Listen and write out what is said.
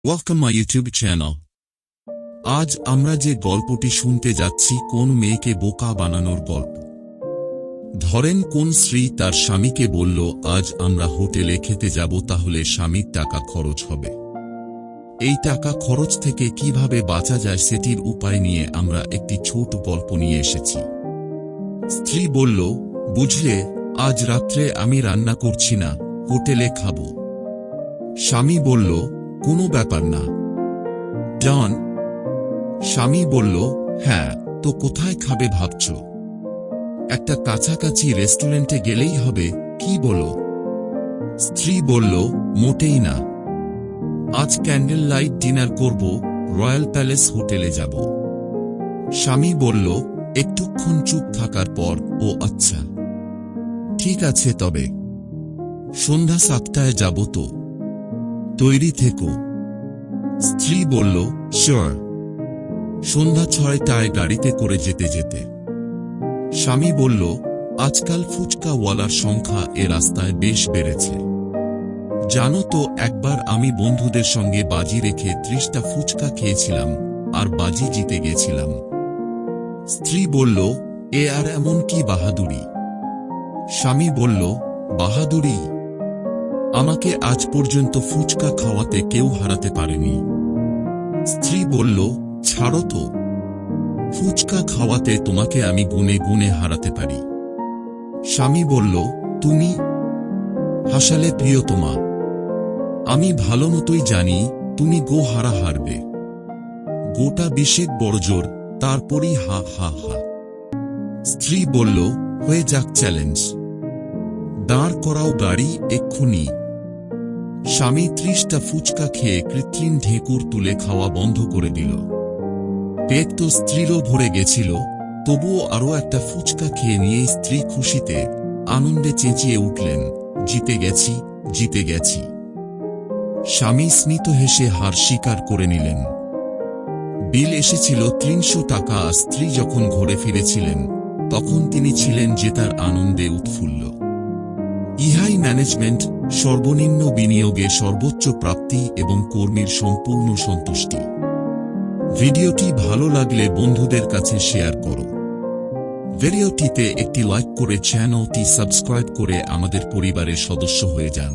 Welcome my YouTube channel. আজ আমরা যে গল্পটি শুনতে যাচ্ছি কোন মেয়েকে বোকা বানানোর গল্প। ধরেন কোন স্ত্রী তার স্বামীকে বলল, আজ আমরা হোটেলে খেতে যাব, তাহলে স্বামীর টাকা খরচ হবে। এই টাকা খরচ থেকে কিভাবে বাঁচা যায় সেটির উপায় নিয়ে আমরা একটি ছোট গল্প নিয়ে এসেছি। স্ত্রী বলল, বুঝলে, আজ রাত্রে আমি রান্না করছি না, হোটেলে খাব। স্বামী বলল, কোনো ব্যাপার না, ডন। স্বামী বলল, হ্যাঁ, তো কোথায় খাবে ভাবছ? একটা কাছাকাছি রেস্টুরেন্টে গেলেই হবে, কি বলো? স্ত্রী বলল, মোটেই না, আজ ক্যান্ডেল লাইট ডিনার করব, রয়্যাল প্যালেস হোটেলে যাব। স্বামী বলল, একটুক্ষণ চুপ থাকার পর, ও আচ্ছা, ঠিক আছে, তবে সন্ধ্যা 7টায় যাব তো, তৈরি থেকো। স্ত্রী বলল, শিওর। সন্ধ্যা 6টায় গাড়িতে করে যেতে যেতে স্বামী বলল, আজকাল ফুচকাওয়ালার সংখ্যা এ রাস্তায় বেশ বেড়েছে। জানো তো, একবার আমি বন্ধুদের সঙ্গে বাজি রেখে 30টা ফুচকা খেয়েছিলাম, আর বাজি জিতে গেছিলাম। স্ত্রী বলল, এ আর এমন কি বাহাদুরি? স্বামী বলল, বাহাদুরি? আমাকে আজ পর্যন্ত ফুচকা খাওয়াতে কেউ হারাতে পারেনি। স্ত্রী বলল, ছাড়ো তো, ফুচকা খাওয়াতে তোমাকে আমি গুনে গুনে হারাতে পারি। স্বামী বলল, তুমি হাসালে প্রিয়তমা, আমি ভালো মতোই জানি তুমি হারা হারবে। গোটা 20 বড়জোর, তারপরই হা হা হা। স্ত্রী বলল, হয়ে যাক চ্যালেঞ্জ, দাঁড় করাও গাড়ি এক্ষুনি। স্বামী 30টা ফুচকা খেয়ে কৃত্রিম ঢেকুর তুলে খাওয়া বন্ধ করে দিল। পেট তো স্ত্রীরও ভরে গেছিল, তবুও আরও একটা ফুচকা খেয়ে নিয়ে স্ত্রী খুশিতে আনন্দে চেঁচিয়ে উঠলেন, জিতে গেছি, জিতে গেছি। স্বামী স্মিত হেসে হার স্বীকার করে নিলেন। বিল এসেছিল 300 টাকা। স্ত্রী যখন ঘরে ফিরেছিলেন, তখন তিনি ছিলেন জেতার আনন্দে উৎফুল্ল। ইহাই ম্যানেজমেন্ট, সর্বনিম্ন বিনিয়োগে সর্বোচ্চ প্রাপ্তি এবং কর্মীর সম্পূর্ণ সন্তুষ্টি। ভিডিওটি ভালো লাগলে বন্ধুদের কাছে শেয়ার করো। ভিডিওটিতে একটি লাইক করে চ্যানেলটি সাবস্ক্রাইব করে আমাদের পরিবারের সদস্য হয়ে যান।